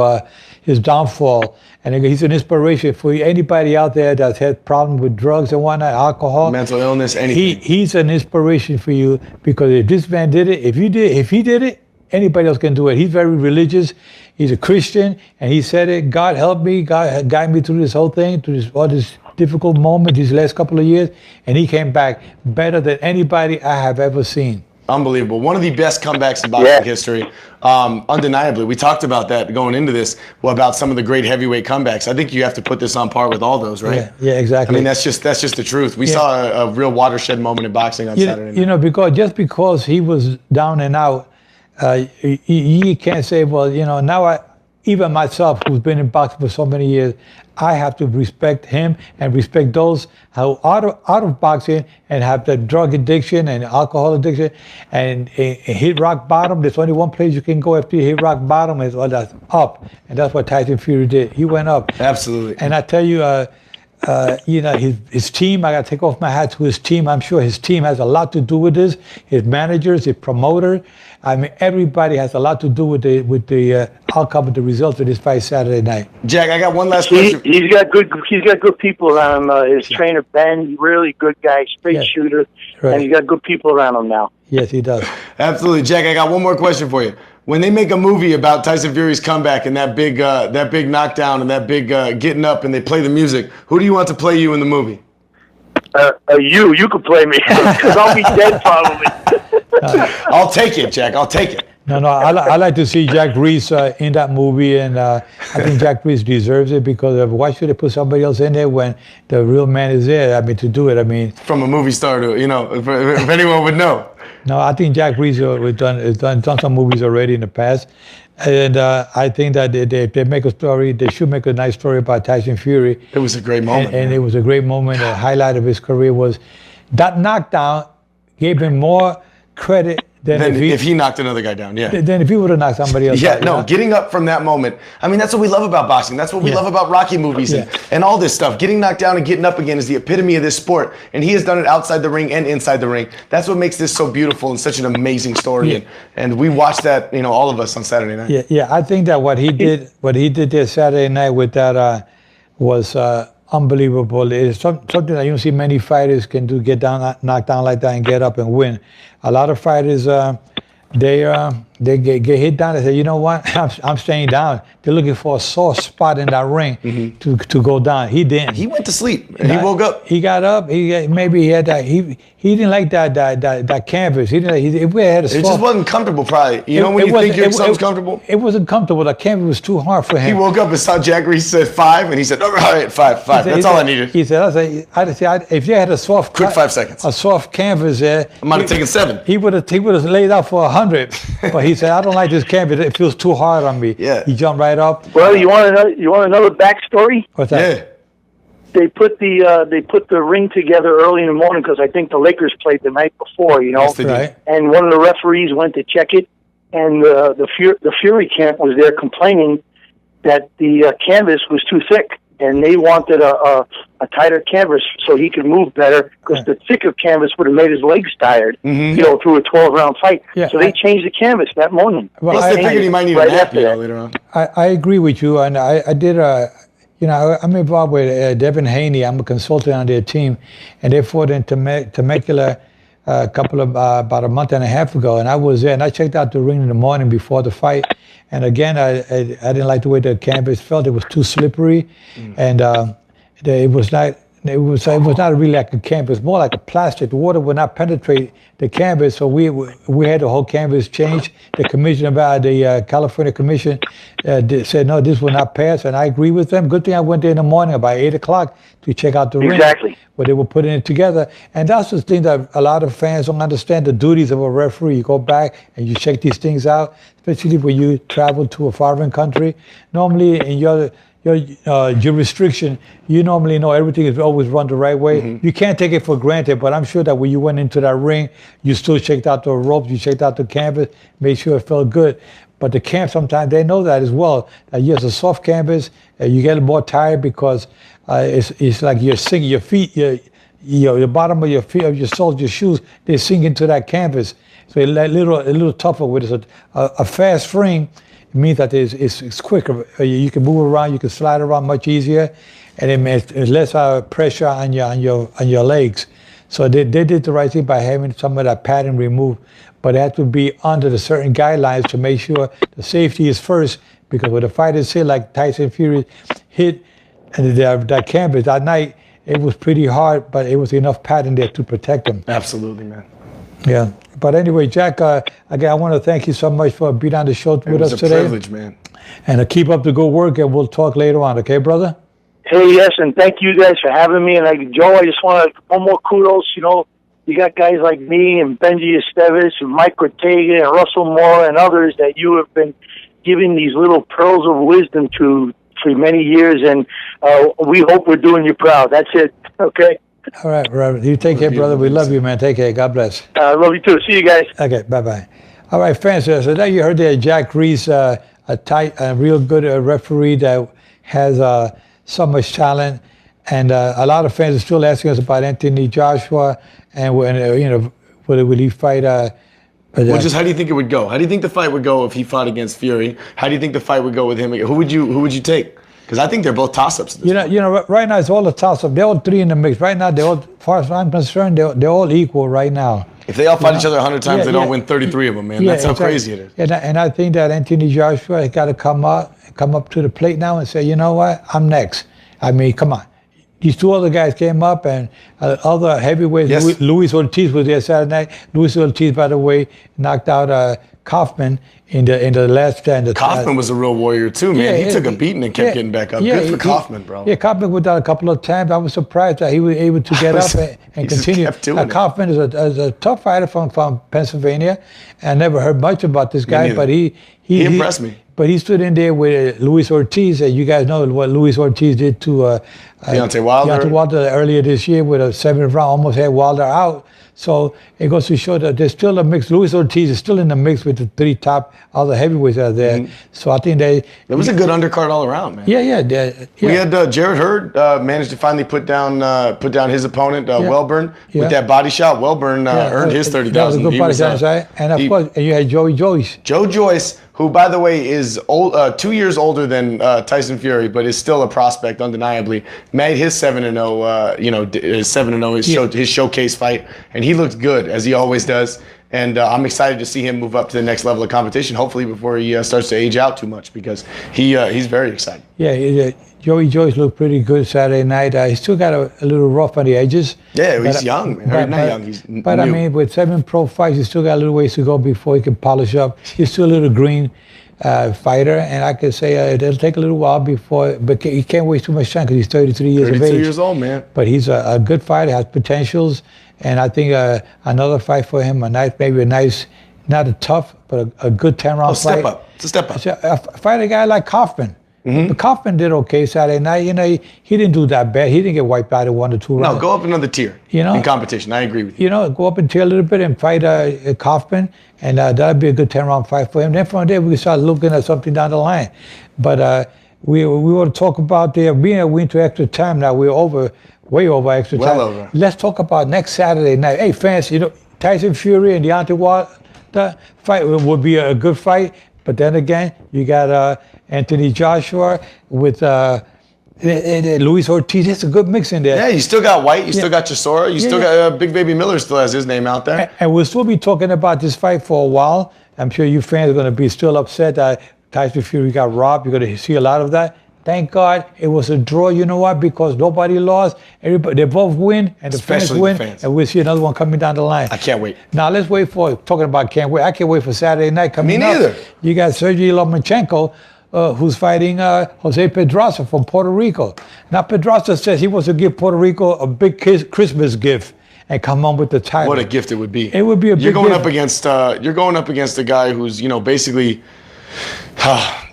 his downfall. And he's an inspiration for anybody out there that's had problems with drugs and whatnot, alcohol. Mental illness, anything. He's an inspiration for you because if this man did it, if he did it, anybody else can do it. He's very religious. He's a Christian, and he said it. God helped me. God guided me through this whole thing, through all this difficult moment these last couple of years, and he came back better than anybody I have ever seen. Unbelievable. One of the best comebacks in boxing history. Undeniably. We talked about that going into this, about some of the great heavyweight comebacks. I think you have to put this on par with all those, right? Yeah, exactly. I mean, that's just the truth. We saw a real watershed moment in boxing on Saturday night. Because he was down and out, you can't say, well, now even myself, who's been in boxing for so many years, I have to respect him and respect those who are out of boxing and have the drug addiction and alcohol addiction and hit rock bottom. There's only one place you can go after you hit rock bottom, is that's up. And that's what Tyson Fury did. He went up. Absolutely. And I tell you, his team, I got to take off my hat to his team. I'm sure his team has a lot to do with this. His managers, his promoter. I mean, everybody has a lot to do with the outcome of the results of this fight Saturday night. Jack, I got one last question. He's got good people around him. His trainer Ben, really good guy, straight shooter, and he's got good people around him now. Yes, he does. Absolutely, Jack. I got one more question for you. When they make a movie about Tyson Fury's comeback and that big knockdown and that big getting up, and they play the music, who do you want to play you in the movie? You could play me because I'll be dead probably. I'll take it, Jack. I'll take it. No, I like to see Jack Reiss in that movie, and I think Jack Reiss deserves it because why should they put somebody else in there when the real man is there? I mean, to do it. I mean, from a movie star to if anyone would know. No, I think Jack Reiss has done some movies already in the past, and I think that they make a story. They should make a nice story about Tyson Fury. It was a great moment, and it was a great moment. The highlight of his career was that knockdown gave him more credit than if he knocked another guy down. Yeah. Then if he would have knocked somebody else out. No, getting up from that moment. I mean, that's what we love about boxing. That's what we love about Rocky movies and all this stuff. Getting knocked down and getting up again is the epitome of this sport. And he has done it outside the ring and inside the ring. That's what makes this so beautiful and such an amazing story. Yeah. And we watched that, all of us on Saturday night. Yeah. I think that what he did there Saturday night with that was unbelievable. It's something that you don't see many fighters can do, knocked down like that and get up and win. A lot of fighters, they get hit down. They say, you know what, I'm staying down. They're looking for a soft spot in that ring to go down. He didn't. He went to sleep. And he woke up. He got up. Maybe he had that. He didn't like that canvas. He didn't. If we had a soft, it just wasn't comfortable. Probably. When you think something's comfortable. It wasn't comfortable. The canvas was too hard for him. He woke up and saw Jack Reiss said 5, and he said, all right, 5. That's all I needed. He said, if you had a soft, quick 5 seconds, a soft canvas there, I might have taken 7. He would have laid out for 100. But he said, I don't like this canvas. It feels too hard on me. Yeah. He jumped right up. Well, you want another backstory? What's that? Yeah. They put the ring together early in the morning because I think the Lakers played the night before, Yes, they did. Right. And one of the referees went to check it, and the Fury camp was there complaining that the canvas was too thick, and they wanted a tighter canvas so he could move better because the thicker canvas would have made his legs tired, through a 12-round fight. Yeah, so they changed the canvas that morning. Well, Plus, they figured he might need a nap later on. I agree with you, and I did I'm involved with Devin Haney. I'm a consultant on their team, and they fought in Temecula about a month and a half ago, and I was there, and I checked out the ring in the morning before the fight, and again, I didn't like the way the canvas felt. It was too slippery, and it was not really like a canvas, more like a plastic. The water would not penetrate the canvas, so we had the whole canvas changed. The commission about the California Commission said no, this will not pass, and I agree with them. Good thing I went there in the morning about 8 o'clock to check out the ring where they were putting it together. And that's the thing that a lot of fans don't understand, the duties of a referee. You go back and you check these things out, especially when you travel to a foreign country. Normally in your jurisdiction, you normally know everything is always run the right way. You can't take it for granted, but I'm sure that when you went into that ring, you still checked out the ropes, you checked out the canvas, made sure it felt good. But the camp, sometimes they know that as well. Yes, a soft canvas, you get more tired because it's like you're sinking your feet, the bottom of your feet, of your soles, your shoes, they sink into that canvas. So it's a little tougher with it. A fast ring, it means that it's quicker. You can move around, you can slide around much easier, and it's less pressure on your legs. So they did the right thing by having some of that padding removed, but it had to be under the certain guidelines to make sure the safety is first. Because when the fighters hit, like Tyson Fury hit, and that canvas that night, it was pretty hard, but it was enough padding there to protect them. Absolutely, man. Yeah. But anyway, Jack, again, I want to thank you so much for being on the show with us today. It was a privilege, man. And keep up the good work, and we'll talk later on, okay, brother? Hey, yes, and thank you guys for having me. And Joe, I just want one more kudos. You got guys like me and Benji Estevez and Mike Ortega and Russell Moore and others that you have been giving these little pearls of wisdom to for many years, and we hope we're doing you proud. That's it, okay? All right, Robert. You take care, brother. We love you, man. Take care. God bless. Love you too. See you guys. Okay, bye-bye. All right, fans. So now you heard there Jack Reiss, a real good referee that has so much talent. And a lot of fans are still asking us about Anthony Joshua and will he fight? Just how do you think it would go? How do you think the fight would go if he fought against Fury? How do you think the fight would go with him? Who would you take? Because I think they're both toss-ups. Right now it's all a toss-up. They're all three in the mix. Right now, as far as I'm concerned, they're all equal right now. If they all fight each other 100 times, they don't win 33 of them, man. That's how crazy it is. And I think that Anthony Joshua has got to come up to the plate now and say, you know what, I'm next. I mean, come on. These two other guys came up, and other heavyweights. Yes. Luis Ortiz was there Saturday night. Luis Ortiz, by the way, knocked out Kaufman in the last stand. Kaufman was a real warrior too, man. He took a beating and kept getting back up. Good for Kaufman, bro. Yeah, Kaufman went down a couple of times. I was surprised that he was able to get up and continue. Kaufman is a tough fighter from Pennsylvania. I never heard much about this guy, but he impressed me. But he stood in there with Luis Ortiz. You guys know what Luis Ortiz did to Deontay Wilder. Deontay Wilder earlier this year with a 7th round, almost had Wilder out. So it goes to show that there's still a mix. Luis Ortiz is still in the mix with the 3 top other heavyweights out there. So I think it was a good undercard all around, man. Yeah. We had Jared Hurd managed to finally put down his opponent Wellborn with that body shot. Wellborn earned his 30,000. That was a good body shot, right? And of course, you had Joey Joyce. Joe Joyce, who, by the way, is 2 years older than Tyson Fury, but is still a prospect, undeniably. Made his 7-0, his 7-0, his showcase fight, and he looked good, as he always does. And I'm excited to see him move up to the next level of competition, hopefully before he starts to age out too much, because he's very excited. Yeah, Joey Joyce looked pretty good Saturday night. He still got a little rough on the edges. Yeah, he's young, man. Not young, he's new. I mean, with 7 pro fights, he's still got a little ways to go before he can polish up. He's still a little green fighter, and I could say it'll take a little while but he can't waste too much time because he's 33 years of age. 32 years old, man. But he's a good fighter, has potentials, and I think another fight for him, maybe a nice, not a tough, but a good 10-round fight. Step up. It's a step up. Fight a guy like Kaufman. But Kaufman did okay Saturday night. He didn't do that bad. He didn't get wiped out in 1 or 2 rounds. No, go up another tier in competition. I agree with you. Go up a tier a little bit and fight Kaufman, and that'd be a good 10-round fight for him. Then from there, we can start looking at something down the line. But we want to talk about we went to extra time now. We're way over extra time. Well over. Let's talk about next Saturday night. Hey, fans, Tyson Fury and Deontay Wilder fight would be a good fight. But then again, you got Anthony Joshua with Luis Ortiz. It's a good mix in there. Yeah, you still got White. You still got Chisora. You still got Big Baby Miller still has his name out there. And we'll still be talking about this fight for a while. I'm sure you fans are going to be still upset that Tyson Fury got robbed. You're going to see a lot of that. Thank God it was a draw. You know what? Because nobody lost. Everybody, they both win, and the fans win. And we'll see another one coming down the line. I can't wait. Now let's wait for talking about can't wait. I can't wait for Saturday night coming up. Me neither. You got Sergey Lomachenko, who's fighting Jose Pedraza from Puerto Rico. Now Pedraza says he wants to give Puerto Rico a big Christmas gift and come on with the title. What a gift it would be. It would be a big gift. You're going up against a guy who's basically.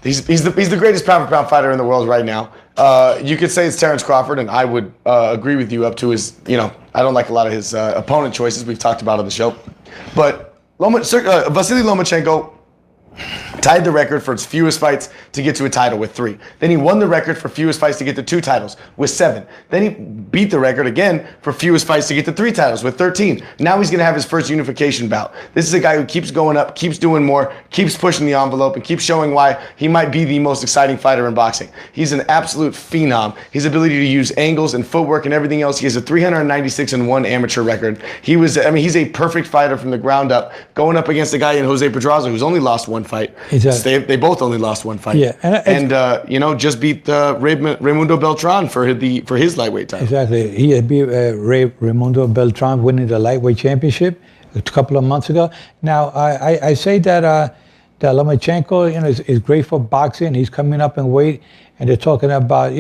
He's the greatest pound-for-pound fighter in the world right now. You could say it's Terrence Crawford, and I would agree with you up to his. I don't like a lot of his opponent choices we've talked about on the show, but Vasily Lomachenko tied the record for its fewest fights to get to a title with 3. Then he won the record for fewest fights to get to 2 titles with 7. Then he beat the record again for fewest fights to get to 3 titles with 13. Now he's going to have his first unification bout. This is a guy who keeps going up, keeps doing more, keeps pushing the envelope, and keeps showing why he might be the most exciting fighter in boxing. He's an absolute phenom. His ability to use angles and footwork and everything else. He has a 396-1 amateur record. He's a perfect fighter from the ground up, going up against a guy in Jose Pedraza who's only lost 1 fight. Exactly. They both only lost 1 fight. Yeah, and just beat Raimundo Beltran for his lightweight title. Exactly. He had beat Raimundo Beltran winning the lightweight championship a couple of months ago. Now I say that Lomachenko is great for boxing. He's coming up in weight, and they're talking about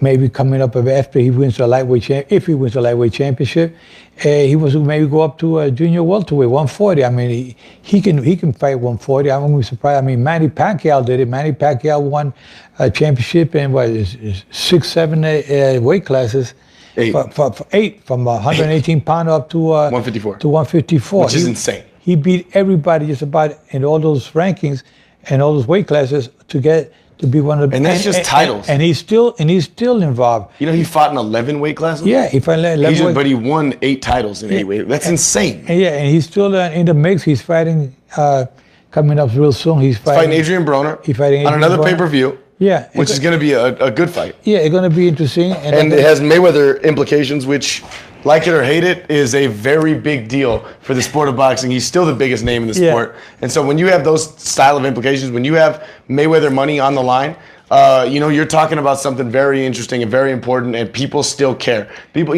maybe coming up after he wins the lightweight if he wins the lightweight championship, he was to maybe go up to a junior welterweight, 140. I mean, he can fight 140. I'm going to be surprised. I mean, Manny Pacquiao did it. Manny Pacquiao won a championship in 6, 7 weight classes. 8. For 8, from 118 pounder up to 154. To 154, which is insane. He beat everybody just about in all those rankings and all those weight classes to be one of the. And that's just titles. And he's still involved. He fought in 11 weight classes. Yeah, he fought in 11 but he won 8 titles in 8 weight. That's insane. And he's still in the mix. He's fighting coming up real soon. He's fighting Adrian Broner. He's fighting on another pay-per-view. Yeah, which is going to be a good fight. Yeah, it's going to be interesting. And it has Mayweather implications, which, like it or hate it, is a very big deal for the sport of boxing. He's still the biggest name in the sport. And so when you have those style of implications, when you have Mayweather money on the line, you're talking about something very interesting and very important, and people still care. People,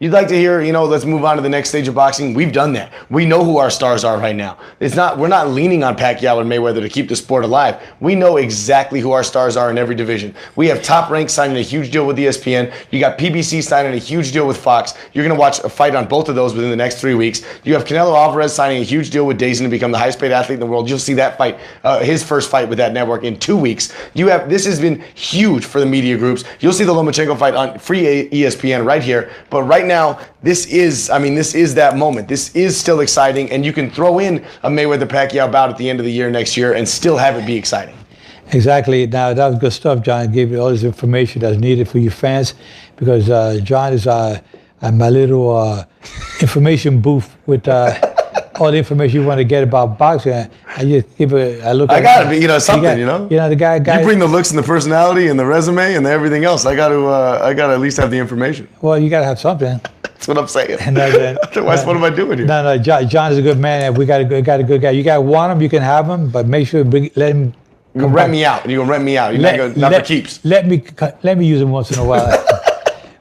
you'd like to hear, let's move on to the next stage of boxing. We've done that. We know who our stars are right now. We're not leaning on Pacquiao and Mayweather to keep the sport alive. We know exactly who our stars are in every division. We have Top Rank signing a huge deal with ESPN. You got PBC signing a huge deal with Fox. You're going to watch a fight on both of those within the next 3 weeks. You have Canelo Alvarez signing a huge deal with DAZN to become the highest paid athlete in the world. You'll see that fight, his first fight with that network in 2 weeks. This has been huge for the media groups. You'll see the Lomachenko fight on free ESPN right here. But right now, this is that moment. This is still exciting, and you can throw in a Mayweather-Pacquiao bout at the end of the year next year and still have it be exciting. Exactly. Now, that was good stuff, John. Gave you all this information that's needed for you fans, because John is my little information booth with all the information you want to get about boxing. I just give a look. I got to be, something, the guy. You bring the looks and the personality and the resume and everything else. I got to at least have the information. Well, you got to have something. That's what I'm saying. Otherwise, what am I doing here? No, John is a good man, and we got a good guy. You got to want him, you can have him, but make sure let him. You're gonna rent me out. You're gonna rent me out. You're not for keeps. Let me use him once in a while.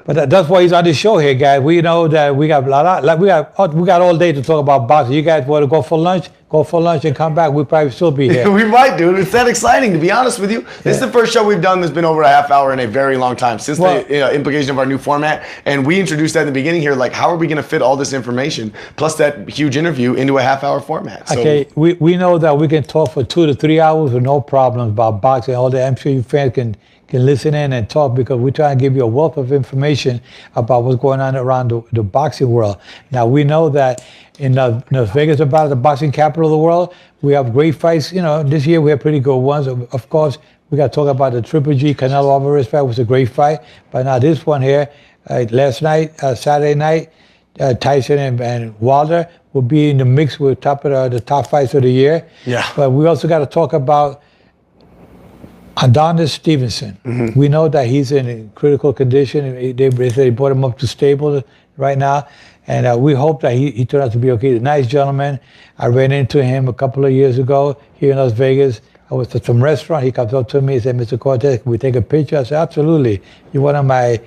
But that's why he's on this show here, guys. We know that we got we got all day to talk about boxing. You guys want to go for lunch? Go for lunch and come back. We'll probably still be here. We might, dude. It's that exciting, to be honest with you. This is the first show we've done that's been over a half hour in a very long time since the implication of our new format. And we introduced that in the beginning here, like, how are we going to fit all this information plus that huge interview into a half-hour format? So, okay, we know that we can talk for 2 to 3 hours with no problems about boxing. All that, I'm sure you fans can listen in and talk, because we're trying to give you a wealth of information about what's going on around the boxing world. Now, we know that in Las Vegas, about the boxing capital of the world, we have great fights. This year we have pretty good ones. Of course, we got to talk about the Triple G Canelo Alvarez fight. It was a great fight. But now this one here, last night, Saturday night, Tyson and Wilder will be in the mix with the top fights of the year. Yeah. But we also got to talk about Adonis Stevenson. Mm-hmm. We know that he's in critical condition. They brought him up to stable right now. And we hope that he turned out to be okay. He's a nice gentleman. I ran into him a couple of years ago here in Las Vegas. I was at some restaurant. He comes up to me and said, "Mr. Cortez, can we take a picture?" I said, "Absolutely. You're one of my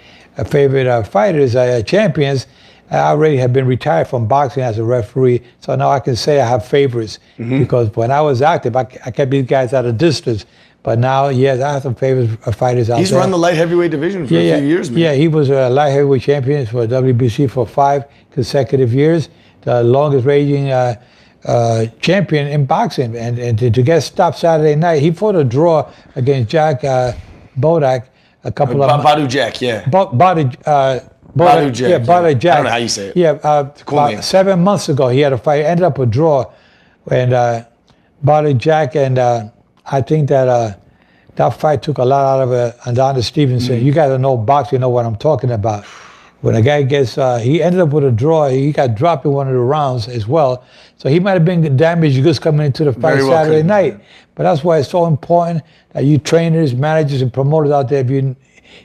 favorite fighters, champions." I already have been retired from boxing as a referee, so now I can say I have favorites. Mm-hmm. Because when I was active, I kept these guys at a distance. But now, yes, I have some favorite fighters out there. He's run the light heavyweight division for a few years, man. Yeah, he was a light heavyweight champion for WBC for 5 consecutive years, the longest reigning champion in boxing. And to get stopped Saturday night, he fought a draw against Jack Bodak a couple of Badu Jack, yeah. Badu Jack. Yeah, Badu Jack. I don't know how you say it. Yeah, cool about 7 months ago, he had a fight. Ended up a draw, and Badu Jack, and I think that that fight took a lot out of Adonis Stevenson. Mm-hmm. You guys know boxing, know what I'm talking about. When a guy gets, he ended up with a draw. He got dropped in one of the rounds as well. So he might have been damaged goods coming into the fight Saturday night. But that's why it's so important that you trainers, managers, and promoters out there, if you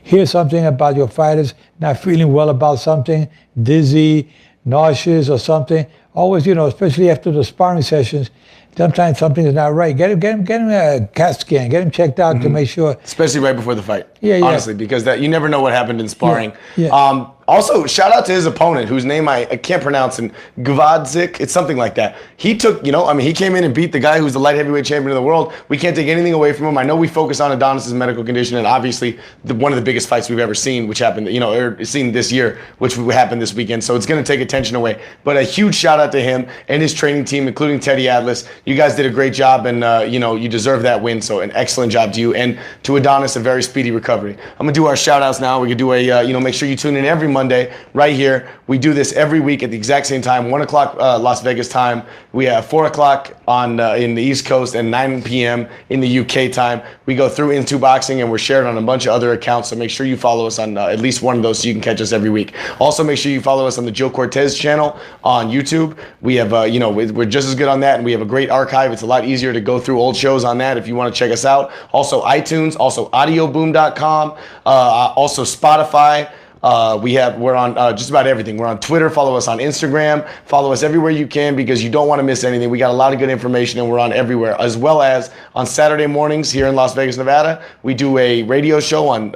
hear something about your fighters not feeling well about something, dizzy, nauseous or something, always, especially after the sparring sessions, sometimes something is not right. Get him a CAT scan. Get him checked out to make sure. Especially right before the fight. Yeah. Honestly, because you never know what happened in sparring. Yeah. Also, shout out to his opponent, whose name I can't pronounce, and Gvadzik, it's something like that. He took, he came in and beat the guy who's the light heavyweight champion of the world. We can't take anything away from him. I know we focus on Adonis' medical condition, and obviously one of the biggest fights we've ever seen, which happened, or seen this year, which happened this weekend. So it's going to take attention away. But a huge shout out to him and his training team, including Teddy Atlas. You guys did a great job, and you deserve that win. So an excellent job to you, and to Adonis, a very speedy recovery. I'm gonna do our shout outs now. We could do a make sure you tune in every Monday right here. We do this every week at the exact same time, 1 o'clock Las Vegas time. We have 4 o'clock on in the East Coast and 9 p.m. in the UK time. We go through Into Boxing, and we're shared on a bunch of other accounts. So make sure you follow us on at least one of those so you can catch us every week. Also, make sure you follow us on the Joe Cortez channel on YouTube. We have we're just as good on that, and we have a great archive. It's a lot easier to go through old shows on that if you want to check us out. Also iTunes, also audioboom.com, also Spotify. We're on just about everything. We're on Twitter. Follow us on Instagram. Follow us everywhere you can, because you don't want to miss anything. We got a lot of good information, and we're on everywhere. As well as on Saturday mornings here in Las Vegas, Nevada, we do a radio show on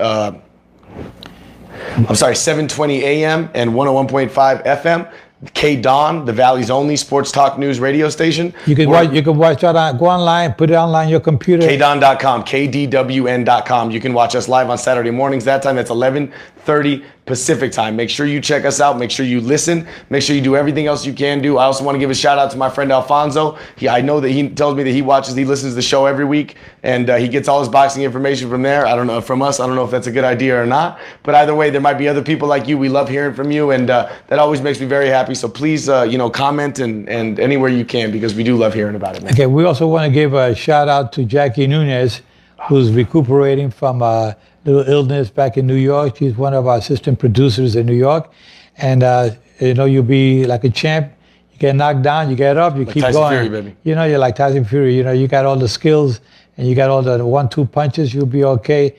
720 AM and 101.5 FM. K-Don, the Valley's only sports talk news radio station. You can watch that. Go online, put it online on your computer. KDon.com, KDWN.com. You can watch us live on Saturday mornings. That time, that's 11 6:30 Pacific time. Make sure you check us out. Make sure you listen. Make sure you do everything else you can do. I also want to give a shout out to my friend Alfonso. I know that he tells me that he listens to the show every week, and he gets all his boxing information from there. I don't know, from us. I don't know if that's a good idea or not. But either way, there might be other people like you. We love hearing from you, and that always makes me very happy. So please, comment and anywhere you can, because we do love hearing about it, man. Okay, we also want to give a shout out to Jackie Nunez, who's recuperating from a little illness back in New York. She's one of our assistant producers in New York. And, you'll be like a champ. You get knocked down, you get up, you keep Tyson going. Fury, baby. You're like Tyson Fury. You got all the skills and you got all the 1-2 punches. You'll be okay.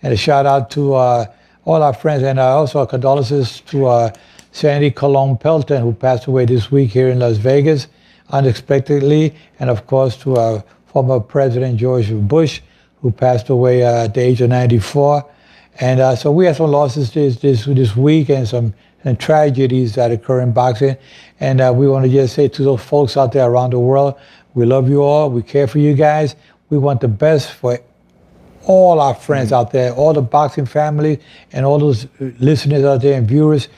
And a shout out to all our friends. And also condolences to Sandy Colon Pelton, who passed away this week here in Las Vegas unexpectedly. And, of course, to former President George Bush, who passed away at the age of 94. And so we had some losses this week and some tragedies that occur in boxing. And we want to just say to those folks out there around the world, we love you all. We care for you guys. We want the best for all our friends out there, all the boxing families and all those listeners out there and viewers,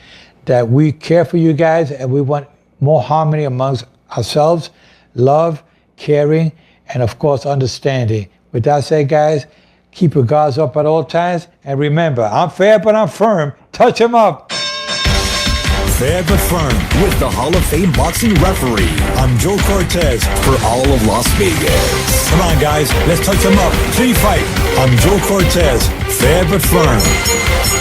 that we care for you guys and we want more harmony amongst ourselves, love, caring, and of course, understanding. With that said, guys, keep your guards up at all times. And remember, I'm fair, but I'm firm. Touch him up. Fair but firm. With the Hall of Fame boxing referee, I'm Joe Cortez. for all of Las Vegas. Come on, guys. Let's touch them up. 3 fight. I'm Joe Cortez. Fair but firm.